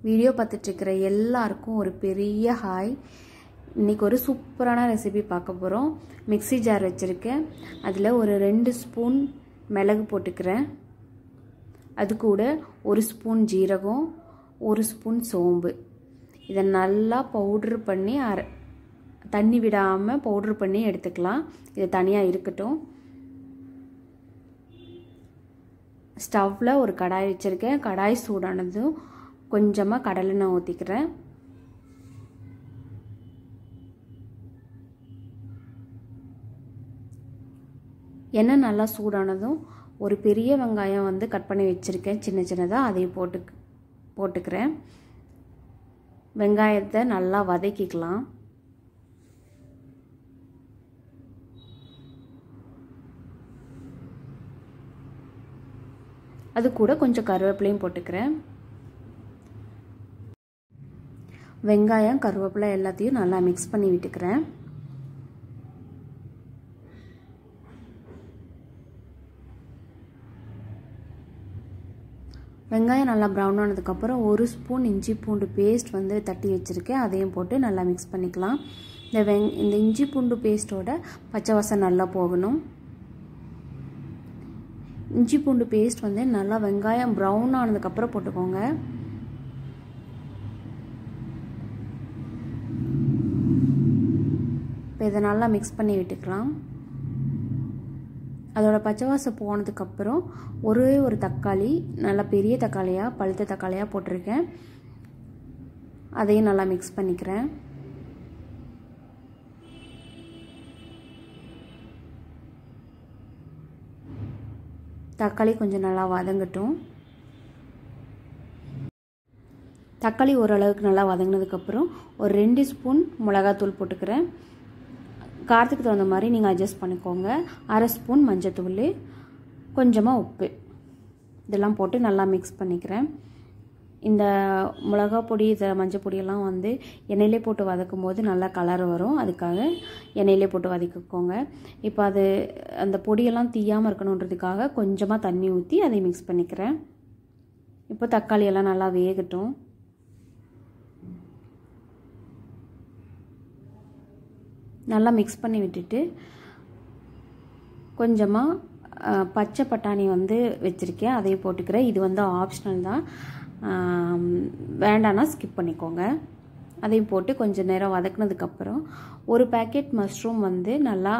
Video பார்த்துட்டு இருக்கிற எல்லாருக்கும் ஒரு பெரிய ஹாய். இன்னைக்கு ஒரு சூப்பரான ரெசிபி பார்க்க போகிறோம். மிக்ஸி ஜார் வச்சுருக்கேன். அதில் ஒரு 2 ஸ்பூன் மிளகு போட்டுக்கிறேன். அது கூட 1 ஸ்பூன் ஜீரகம், 1 ஸ்பூன் சோம்பு. இதை நல்லா பவுட்ரு பண்ணி தண்ணி விடாமல் பவுட்ரு பண்ணி எடுத்துக்கலாம். இது தனியாக இருக்கட்டும். ஸ்டவ்வில் ஒரு கடாய் வச்சுருக்கேன். கடாய் சூடானதும் கொஞ்சமாக கடலெண்ணெய் ஊற்றிக்கிறேன். எண்ணெய் நல்லா சூடானதும் ஒரு பெரிய வெங்காயம் கட் பண்ணி வச்சுருக்கேன் சின்ன சின்னதாக, அதையும் போட்டுக்கிறேன். வெங்காயத்தை நல்லா வதக்கிக்கலாம். அது கூட கொஞ்சம் கருவேப்பிலையும் போட்டுக்கிறேன். வெங்காயம் கருவேப்பிலை எல்லாத்தையும் நல்லா மிக்ஸ் பண்ணி விட்டுக்கிறேன். வெங்காயம் நல்லா ப்ரௌன் ஆனதுக்கப்புறம் 1 ஸ்பூன் இஞ்சி பூண்டு பேஸ்ட் தட்டி வச்சுருக்கேன். அதையும் போட்டு நல்லா மிக்ஸ் பண்ணிக்கலாம். இந்த இஞ்சி பூண்டு பேஸ்ட்டோட பச்சை வாசம் நல்லா போகணும். இஞ்சி பூண்டு பேஸ்ட் நல்லா வெங்காயம் ப்ரௌன் ஆனதுக்கப்புறம் போட்டுக்கோங்க. இப்போ இதை நல்லா மிக்ஸ் பண்ணி விட்டுக்கலாம். அதோட பச்சை வாசம் போனதுக்கப்புறம் ஒரே ஒரு தக்காளி, நல்லா பெரிய தக்காளியாக பழுத்த தக்காளியாக போட்டிருக்கேன். அதையும் நல்லா மிக்ஸ் பண்ணிக்கிறேன். தக்காளி கொஞ்சம் நல்லா வதங்கட்டும். தக்காளி ஓரளவுக்கு நல்லா வதங்கினதுக்கப்புறம் ஒரு 2 ஸ்பூன் மிளகாத்தூள் போட்டுக்கிறேன். காரத்துக்கு தகுந்த மாதிரி நீங்கள் அட்ஜஸ்ட் பண்ணிக்கோங்க. 1/2 ஸ்பூன் மஞ்சத்தூள், கொஞ்சமாக உப்பு, இதெல்லாம் போட்டு நல்லா மிக்ஸ் பண்ணிக்கிறேன். இந்த மிளகா பொடி, மஞ்சள் பொடியெல்லாம் எண்ணெயிலே போட்டு வதக்கும் போது நல்லா கலர் வரும். அதுக்காக எண்ணெயிலே போட்டு வதக்கிக்கோங்க. இப்போ அந்த பொடியெல்லாம் தீயாமல் இருக்கணுன்றதுக்காக கொஞ்சமாக தண்ணி ஊற்றி அதை மிக்ஸ் பண்ணிக்கிறேன். இப்போ தக்காளியெல்லாம் நல்லா வேகட்டும். நல்லா மிக்ஸ் பண்ணி விட்டுட்டு கொஞ்சமாக பச்சை பட்டாணி வச்சுருக்கேன். அதையும் போட்டுக்கிறேன். இது ஆப்ஷனல் தான், வேண்டான்னா ஸ்கிப் பண்ணிக்கோங்க. அதையும் போட்டு கொஞ்சம் நேரம் வதக்குனதுக்கப்புறம் ஒரு பேக்கெட் மஷ்ரூம் நல்லா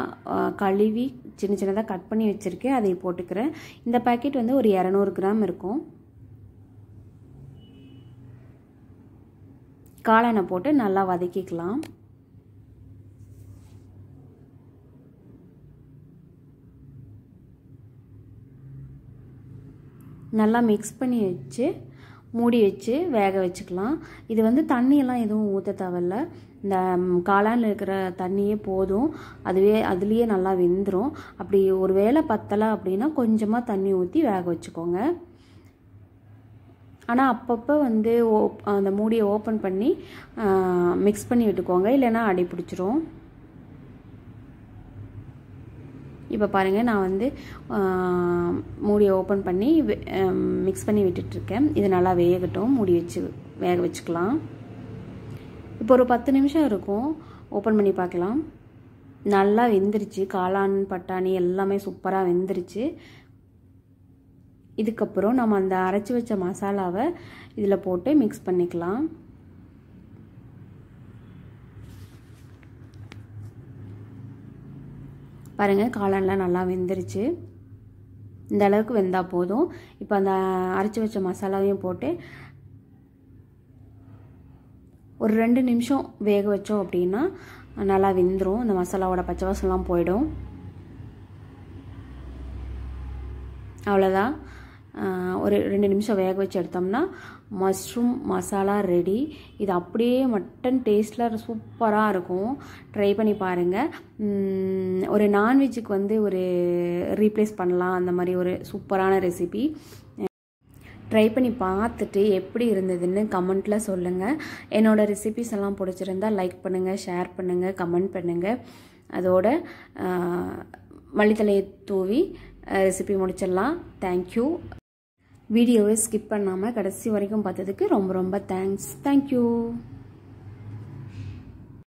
கழுவி சின்ன சின்னதாக கட் பண்ணி வச்சுருக்கேன். அதையும் போட்டுக்கிறேன். இந்த பேக்கெட் ஒரு 200 கிராம் இருக்கும். காளானை போட்டு நல்லா வதக்கிக்கலாம். நல்லா மிக்ஸ் பண்ணி வச்சு மூடி வச்சு வேக வச்சுக்கலாம். இது தண்ணியெல்லாம் எதுவும் ஊற்ற தேவையில்ல. இந்த காளானில் இருக்கிற தண்ணியே போதும். அதுலேயே நல்லா வெந்துடும். அப்படி ஒரு வேளை பத்தலை அப்படின்னா கொஞ்சமாக தண்ணி ஊற்றி வேக வச்சுக்கோங்க. ஆனால் அப்பப்போ அந்த மூடியை ஓப்பன் பண்ணி மிக்ஸ் பண்ணி விட்டுக்கோங்க, இல்லைன்னா அடி பிடிச்சிரும். இப்போ பாருங்கள், நான் மூடியை ஓப்பன் பண்ணி மிக்ஸ் பண்ணி விட்டுட்ருக்கேன். இது நல்லா வேகட்டும். மூடி வச்சு வேக வச்சுக்கலாம். இப்போ ஒரு 10 நிமிஷம் இருக்கும். ஓப்பன் பண்ணி பார்க்கலாம். நல்லா வெந்துருச்சு. காளான், பட்டாணி எல்லாமே சூப்பராக வெந்துருச்சு. இதுக்கப்புறம் நம்ம அந்த அரைச்சி வச்ச மசாலாவை இதில் போட்டு மிக்ஸ் பண்ணிக்கலாம். பாருங்கள், காளான்லாம் நல்லா வெந்துருச்சு. இந்த அளவுக்கு வெந்தால் போதும். இப்போ அந்த அரைச்சி வச்ச மசாலாவையும் போட்டு ஒரு 2 நிமிஷம் வேக வச்சோம் அப்படின்னா நல்லா வெந்துடும். அந்த மசாலாவோட பச்சை வாசம்லாம் போயிடும். அவ்வளோதான். ஒரு 2 நிமிஷம் வேக வச்சு எடுத்தோம்னா மஷ்ரூம் மசாலா ரெடி. இது அப்படியே மட்டன் டேஸ்ட்டில் சூப்பராக இருக்கும். ட்ரை பண்ணி பாருங்கள். ஒரு நான்வெஜ்ஜுக்கு ஒரு ரீப்ளேஸ் பண்ணலாம். அந்த மாதிரி ஒரு சூப்பரான ரெசிபி. ட்ரை பண்ணி பார்த்துட்டு எப்படி இருந்ததுன்னு கமெண்ட்டில் சொல்லுங்கள். என்னோடய ரெசிபிஸ் எல்லாம் பிடிச்சிருந்தால் லைக் பண்ணுங்கள், ஷேர் பண்ணுங்கள், கமெண்ட் பண்ணுங்கள். அதோட மல்லித்தலையை தூவி ரெசிபி முடிச்சிடலாம். தேங்க்யூ. வீடியோவை ஸ்கிப் பண்ணாமல் கடைசி வரைக்கும் பார்த்ததுக்கு ரொம்ப ரொம்ப தேங்க்ஸ். தேங்க்யூ.